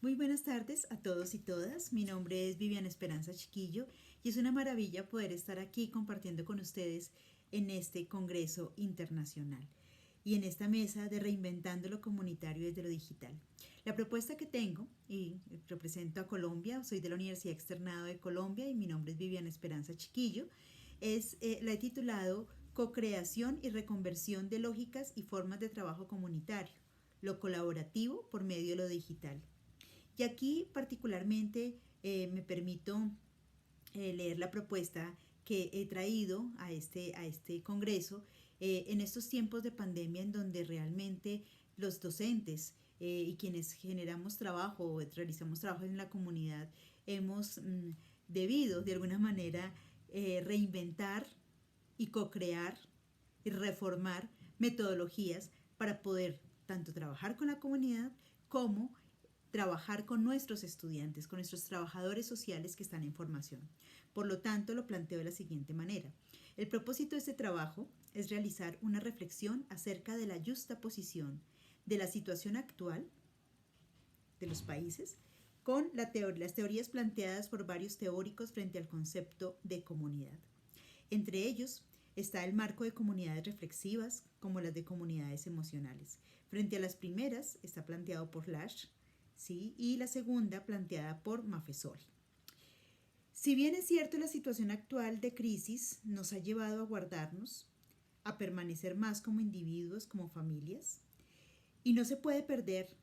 Muy buenas tardes a todos y todas. Mi nombre es Viviana Esperanza Chiquillo y es una maravilla poder estar aquí compartiendo con ustedes en este Congreso Internacional y en esta mesa de Reinventando lo Comunitario desde lo Digital. La propuesta que tengo, y represento a Colombia, soy de la Universidad Externado de Colombia y mi nombre es Viviana Esperanza Chiquillo, la he titulado Co-creación y reconversión de lógicas y formas de trabajo comunitario, lo colaborativo por medio de lo digital. Y aquí particularmente me permito leer la propuesta que he traído a este congreso en estos tiempos de pandemia en donde realmente los docentes y quienes generamos trabajo o realizamos trabajo en la comunidad hemos debido de alguna manera reinventar y co-crear y reformar metodologías para poder tanto trabajar con la comunidad como trabajar con nuestros estudiantes, con nuestros trabajadores sociales que están en formación. Por lo tanto, lo planteo de la siguiente manera. El propósito de este trabajo es realizar una reflexión acerca de la justa posición de la situación actual de los países con las teorías planteadas por varios teóricos frente al concepto de comunidad. Entre ellos está el marco de comunidades reflexivas como las de comunidades emocionales. Frente a las primeras está planteado por Lasch, ¿sí? Y la segunda planteada por Maffesoli. Si bien es cierto la situación actual de crisis nos ha llevado a guardarnos, a permanecer más como individuos, como familias, y no se puede perder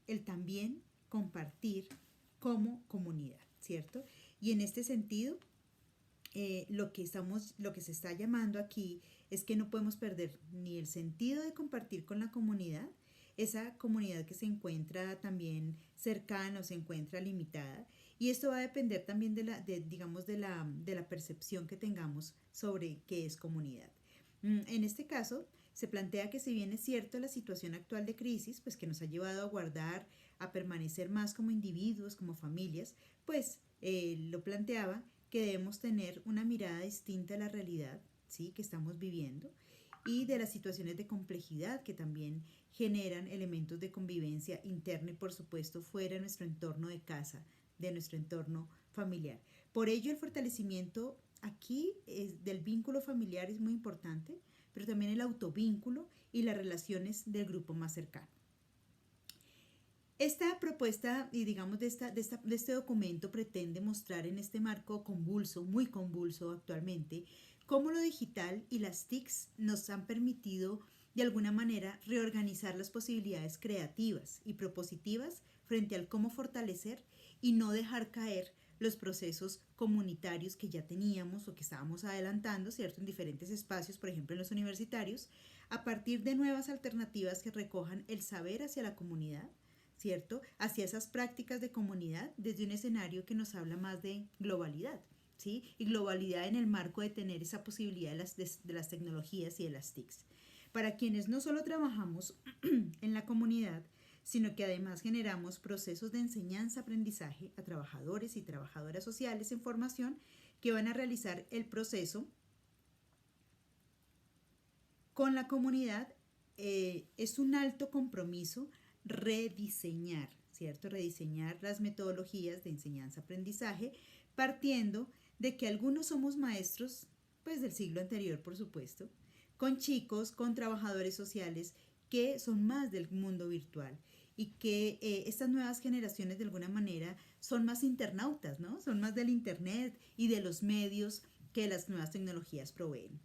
el también compartir como comunidad, ¿cierto? Y en este sentido, lo que se está llamando aquí es que no podemos perder ni el sentido de compartir con la comunidad, esa comunidad que se encuentra también cercana o se encuentra limitada, y esto va a depender también de la percepción que tengamos sobre qué es comunidad. En este caso, se plantea que si bien es cierto la situación actual de crisis, pues que nos ha llevado a guardar, a permanecer más como individuos, como familias, pues lo planteaba que debemos tener una mirada distinta a la realidad, ¿sí? Que estamos viviendo y de las situaciones de complejidad que también generan elementos de convivencia interna y por supuesto fuera de nuestro entorno de casa, de nuestro entorno familiar. Por ello el fortalecimiento aquí del vínculo familiar es muy importante, pero también el autovínculo y las relaciones del grupo más cercano. Esta propuesta y digamos de este documento pretende mostrar en este marco convulso, muy convulso actualmente, cómo lo digital y las TICs nos han permitido de alguna manera reorganizar las posibilidades creativas y propositivas frente al cómo fortalecer y no dejar caer los procesos comunitarios que ya teníamos o que estábamos adelantando, ¿cierto? En diferentes espacios, por ejemplo en los universitarios, a partir de nuevas alternativas que recojan el saber hacia la comunidad, ¿cierto? Hacia esas prácticas de comunidad desde un escenario que nos habla más de globalidad, ¿sí? Y globalidad en el marco de tener esa posibilidad de las tecnologías y de las TICs. Para quienes no solo trabajamos en la comunidad, sino que además generamos procesos de enseñanza-aprendizaje a trabajadores y trabajadoras sociales en formación que van a realizar el proceso con la comunidad, es un alto compromiso rediseñar, ¿cierto? Rediseñar las metodologías de enseñanza-aprendizaje partiendo de que algunos somos maestros, pues del siglo anterior, por supuesto, con chicos, con trabajadores sociales que son más del mundo virtual y que estas nuevas generaciones de alguna manera son más internautas, ¿no? Son más del internet y de los medios que las nuevas tecnologías proveen.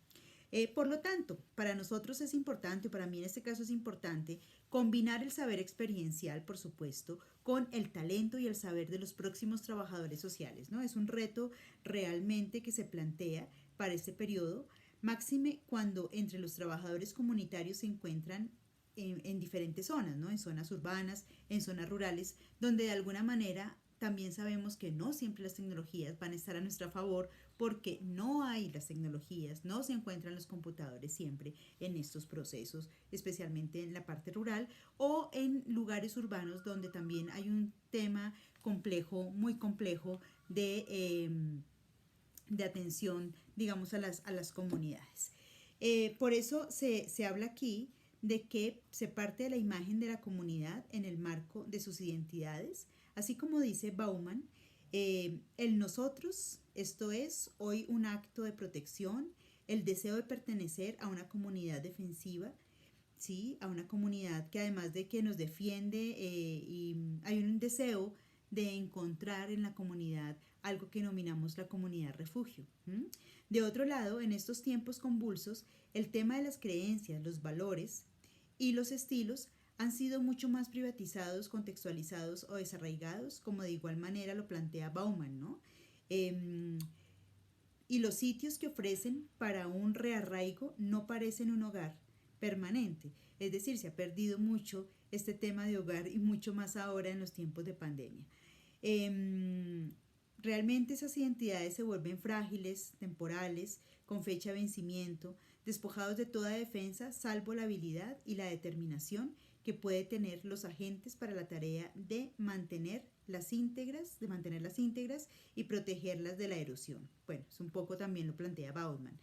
Por lo tanto, para nosotros es importante, para mí en este caso es importante, combinar el saber experiencial, por supuesto, con el talento y el saber de los próximos trabajadores sociales, ¿no? Es un reto realmente que se plantea para este periodo, máxime cuando entre los trabajadores comunitarios se encuentran en diferentes zonas, ¿no? En zonas urbanas, en zonas rurales, donde de alguna manera también sabemos que no siempre las tecnologías van a estar a nuestro favor porque no hay las tecnologías, no se encuentran los computadores siempre en estos procesos, especialmente en la parte rural o en lugares urbanos donde también hay un tema complejo, muy complejo de atención, digamos, a las comunidades. Por eso se habla aquí de que se parte de la imagen de la comunidad en el marco de de sus identidades, así como dice Bauman, el nosotros, esto es hoy un acto de protección, el deseo de pertenecer a una comunidad defensiva, ¿sí? A una comunidad que además de que nos defiende, y hay un deseo de encontrar en la comunidad algo que denominamos la comunidad refugio. De otro lado, en estos tiempos convulsos, el tema de las creencias, los valores y los estilos han sido mucho más privatizados, contextualizados o desarraigados, como de igual manera lo plantea Bauman, ¿no? Y los sitios que ofrecen para un rearraigo no parecen un hogar permanente. Es decir, se ha perdido mucho este tema de hogar y mucho más ahora en los tiempos de pandemia. Realmente esas identidades se vuelven frágiles, temporales, con fecha de vencimiento, despojados de toda defensa, salvo la habilidad y la determinación que puede tener los agentes para la tarea de mantenerlas íntegras y protegerlas de la erosión. Bueno, es un poco también lo plantea Bauman.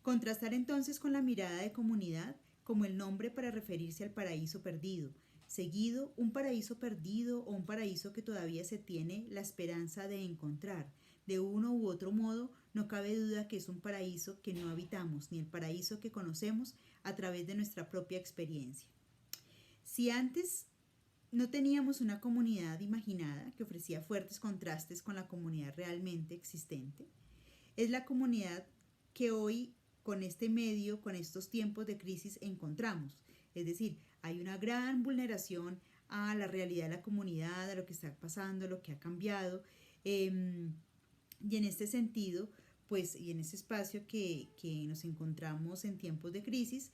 Contrastar entonces con la mirada de comunidad como el nombre para referirse al paraíso perdido, seguido un paraíso perdido o un paraíso que todavía se tiene la esperanza de encontrar. De uno u otro modo, no cabe duda que es un paraíso que no habitamos, ni el paraíso que conocemos a través de nuestra propia experiencia. Si antes no teníamos una comunidad imaginada que ofrecía fuertes contrastes con la comunidad realmente existente, es la comunidad que hoy, con este medio, con estos tiempos de crisis, encontramos. Es decir, hay una gran vulneración a la realidad de la comunidad, a lo que está pasando, a lo que ha cambiado. Y en este sentido, pues, y en ese espacio que nos encontramos en tiempos de crisis,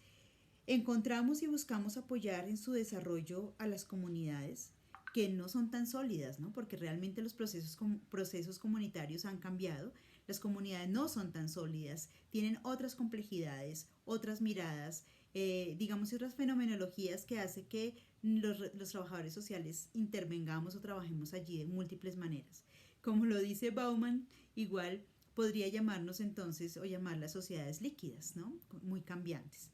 encontramos y buscamos apoyar en su desarrollo a las comunidades que no son tan sólidas, ¿no? Porque realmente los procesos comunitarios han cambiado, las comunidades no son tan sólidas, tienen otras complejidades, otras miradas, digamos, otras fenomenologías que hace que los trabajadores sociales intervengamos o trabajemos allí de múltiples maneras. Como lo dice Bauman, igual podría llamarnos entonces o llamarlas sociedades líquidas, ¿no? Muy cambiantes.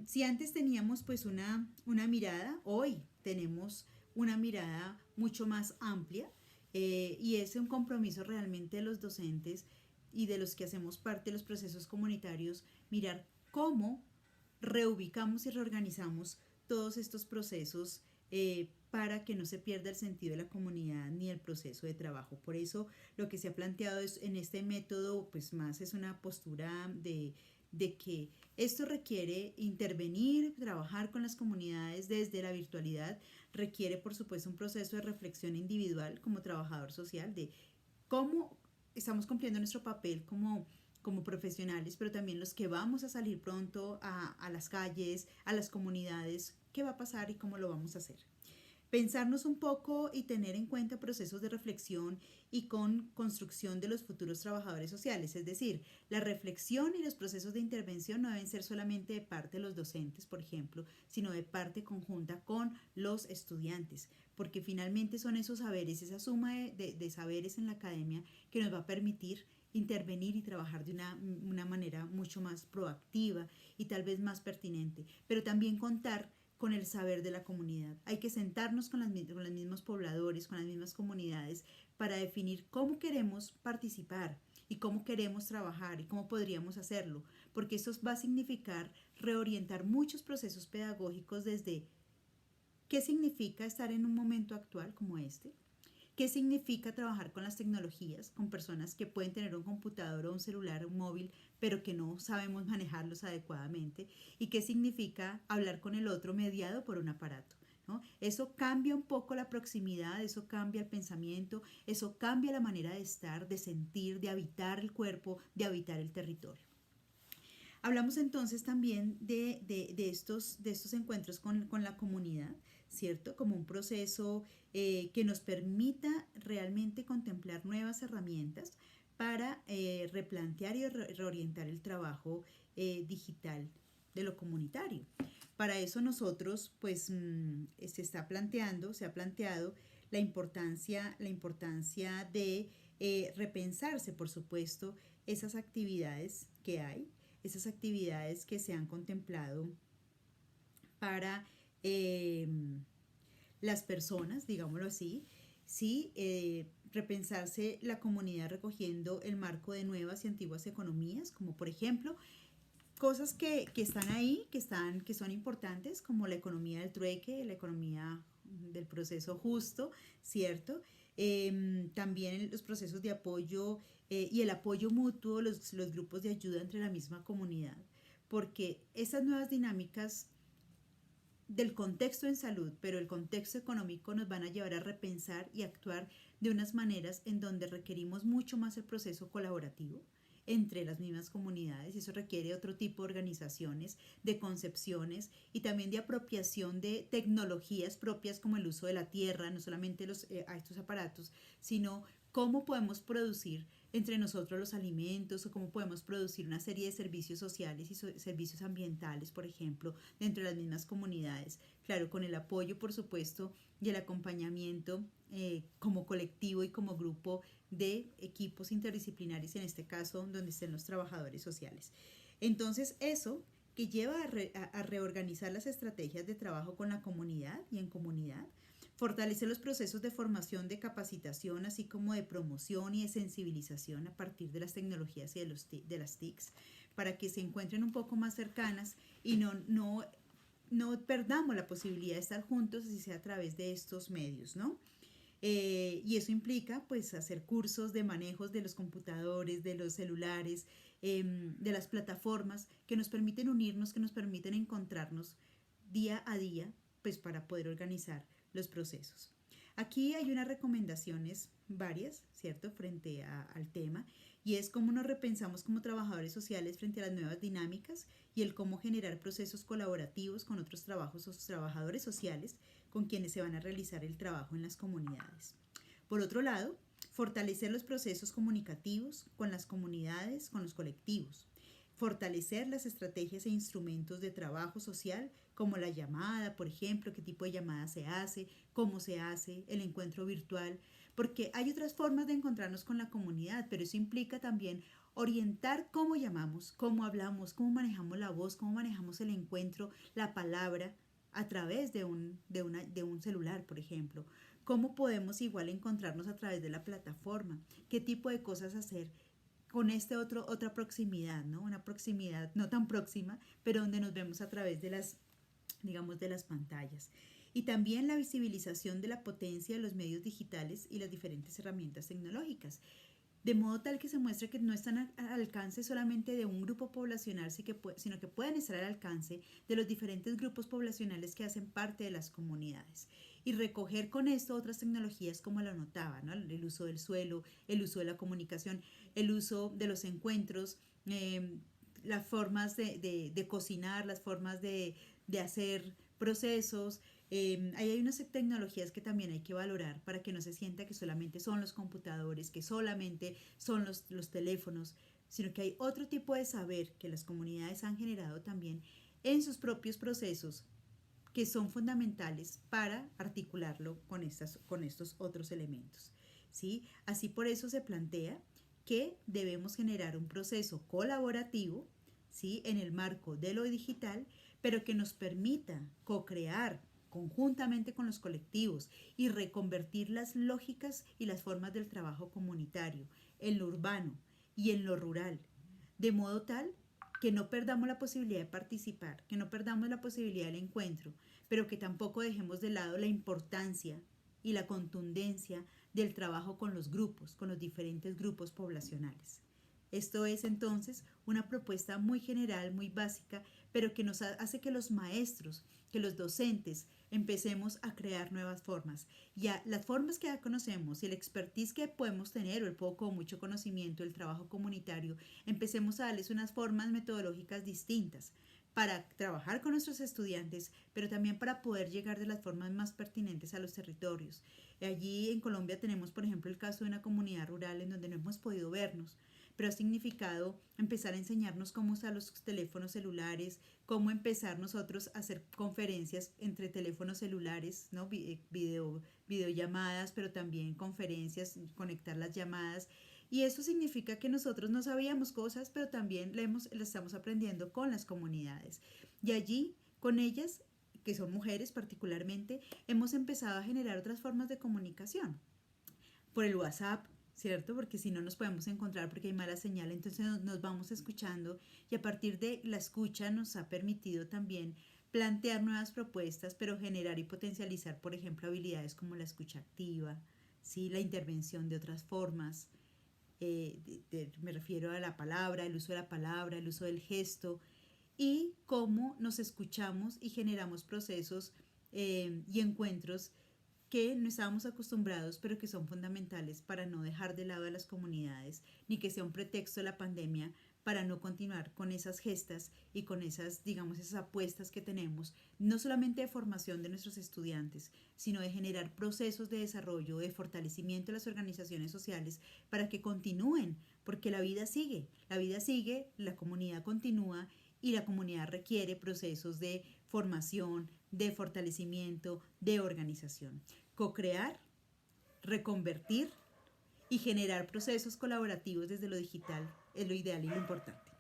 Si antes teníamos pues una mirada, hoy tenemos una mirada mucho más amplia, y es un compromiso realmente de los docentes y de los que hacemos parte de los procesos comunitarios, mirar cómo reubicamos y reorganizamos todos estos procesos, para que no se pierda el sentido de la comunidad ni el proceso de trabajo. Por eso lo que se ha planteado es, en este método, pues más es una postura de que esto requiere intervenir, trabajar con las comunidades desde la virtualidad, requiere por supuesto un proceso de reflexión individual como trabajador social de cómo estamos cumpliendo nuestro papel como profesionales, pero también los que vamos a salir pronto a las calles, a las comunidades, qué va a pasar y cómo lo vamos a hacer. Pensarnos un poco y tener en cuenta procesos de reflexión y con construcción de los futuros trabajadores sociales, es decir, la reflexión y los procesos de intervención no deben ser solamente de parte de los docentes, por ejemplo, sino de parte conjunta con los estudiantes, porque finalmente son esos saberes, esa suma de saberes en la academia que nos va a permitir intervenir y trabajar de una manera mucho más proactiva y tal vez más pertinente, pero también contar con el saber de la comunidad. Hay que sentarnos con los mismos pobladores, con las mismas comunidades, para definir cómo queremos participar y cómo queremos trabajar y cómo podríamos hacerlo, porque eso va a significar reorientar muchos procesos pedagógicos desde qué significa estar en un momento actual como este, qué significa trabajar con las tecnologías, con personas que pueden tener un computador o un celular, un móvil, pero que no sabemos manejarlos adecuadamente, y qué significa hablar con el otro mediado por un aparato, ¿no? Eso cambia un poco la proximidad, eso cambia el pensamiento, eso cambia la manera de estar, de sentir, de habitar el cuerpo, de habitar el territorio. Hablamos entonces también de estos encuentros con la comunidad, ¿cierto? Como un proceso, que nos permita realmente contemplar nuevas herramientas para replantear y reorientar el trabajo digital de lo comunitario. Para eso nosotros, pues, se ha planteado la importancia de repensarse, por supuesto, esas actividades que hay, esas actividades que se han contemplado para las personas, digámoslo así, sí, repensarse la comunidad recogiendo el marco de nuevas y antiguas economías, como por ejemplo cosas que están ahí, que son importantes, como la economía del trueque, la economía del proceso justo, ¿cierto? También los procesos de apoyo y el apoyo mutuo, los grupos de ayuda entre la misma comunidad, porque esas nuevas dinámicas del contexto en salud, pero el contexto económico nos van a llevar a repensar y actuar de unas maneras en donde requerimos mucho más el proceso colaborativo entre las mismas comunidades y eso requiere otro tipo de organizaciones, de concepciones y también de apropiación de tecnologías propias como el uso de la tierra, no solamente a estos aparatos, sino cómo podemos producir entre nosotros los alimentos o cómo podemos producir una serie de servicios sociales y servicios ambientales, por ejemplo, dentro de las mismas comunidades. Claro, con el apoyo, por supuesto, y el acompañamiento como colectivo y como grupo de equipos interdisciplinarios, en este caso, donde estén los trabajadores sociales. Entonces, eso que lleva a reorganizar las estrategias de trabajo con la comunidad y en comunidad, fortalecer los procesos de formación, de capacitación, así como de promoción y de sensibilización a partir de las tecnologías y de las TICs, para que se encuentren un poco más cercanas y no perdamos la posibilidad de estar juntos, así sea a través de estos medios, ¿no? Y eso implica pues hacer cursos de manejos de los computadores, de los celulares, de las plataformas que nos permiten unirnos, que nos permiten encontrarnos día a día pues para poder organizar los procesos. Aquí hay unas recomendaciones varias, ¿cierto?, frente al tema, y es cómo nos repensamos como trabajadores sociales frente a las nuevas dinámicas y el cómo generar procesos colaborativos con otros trabajadores sociales con quienes se van a realizar el trabajo en las comunidades. Por otro lado, fortalecer los procesos comunicativos con las comunidades, con los colectivos. Fortalecer las estrategias e instrumentos de trabajo social, como la llamada, por ejemplo, qué tipo de llamada se hace, cómo se hace, el encuentro virtual, porque hay otras formas de encontrarnos con la comunidad, pero eso implica también orientar cómo llamamos, cómo hablamos, cómo manejamos la voz, cómo manejamos el encuentro, la palabra, a través de un celular, por ejemplo. ¿Cómo podemos igual encontrarnos a través de la plataforma? ¿Qué tipo de cosas hacer con otra proximidad, ¿no? Una proximidad no tan próxima, pero donde nos vemos a través de digamos, de las pantallas. Y también la visibilización de la potencia de los medios digitales y las diferentes herramientas tecnológicas, de modo tal que se muestre que no están al alcance solamente de un grupo poblacional, sino que pueden estar al alcance de los diferentes grupos poblacionales que hacen parte de las comunidades. Y recoger con esto otras tecnologías como lo notaba, ¿no? El uso del suelo, el uso de la comunicación, el uso de los encuentros, las formas de cocinar, las formas de hacer procesos. Ahí hay unas tecnologías que también hay que valorar para que no se sienta que solamente son los computadores, que solamente son los teléfonos, sino que hay otro tipo de saber que las comunidades han generado también en sus propios procesos que son fundamentales para articularlo con estos otros elementos. ¿Sí? Así por eso se plantea que debemos generar un proceso colaborativo, ¿sí?, en el marco de lo digital, pero que nos permita co-crear conjuntamente con los colectivos y reconvertir las lógicas y las formas del trabajo comunitario en lo urbano y en lo rural, de modo tal que no perdamos la posibilidad de participar, que no perdamos la posibilidad del encuentro, pero que tampoco dejemos de lado la importancia y la contundencia del trabajo con los grupos, con los diferentes grupos poblacionales. Esto es entonces una propuesta muy general, muy básica, pero que nos hace que los maestros, que los docentes empecemos a crear nuevas formas. Ya las formas que ya conocemos y el expertise que podemos tener, o el poco o mucho conocimiento, el trabajo comunitario, empecemos a darles unas formas metodológicas distintas para trabajar con nuestros estudiantes, pero también para poder llegar de las formas más pertinentes a los territorios. Allí en Colombia tenemos, por ejemplo, el caso de una comunidad rural en donde no hemos podido vernos, pero ha significado empezar a enseñarnos cómo usar los teléfonos celulares, cómo empezar nosotros a hacer conferencias entre teléfonos celulares, ¿no? Videollamadas, pero también conferencias, conectar las llamadas. Y eso significa que nosotros no sabíamos cosas, pero también la estamos aprendiendo con las comunidades. Y allí, con ellas, que son mujeres particularmente, hemos empezado a generar otras formas de comunicación. Por el WhatsApp, ¿cierto? Porque si no nos podemos encontrar porque hay mala señal, entonces nos vamos escuchando y a partir de la escucha nos ha permitido también plantear nuevas propuestas, pero generar y potencializar, por ejemplo, habilidades como la escucha activa, ¿sí? La intervención de otras formas. Me refiero a la palabra, el uso de la palabra, el uso del gesto y cómo nos escuchamos y generamos procesos y encuentros que no estábamos acostumbrados, pero que son fundamentales para no dejar de lado a las comunidades, ni que sea un pretexto de la pandemia para no continuar con esas gestas y con esas, digamos, esas apuestas que tenemos, no solamente de formación de nuestros estudiantes, sino de generar procesos de desarrollo, de fortalecimiento de las organizaciones sociales para que continúen, porque la vida sigue, la comunidad continúa y la comunidad requiere procesos de formación, de fortalecimiento, de organización. Co-crear, reconvertir y generar procesos colaborativos desde lo digital es lo ideal y lo importante.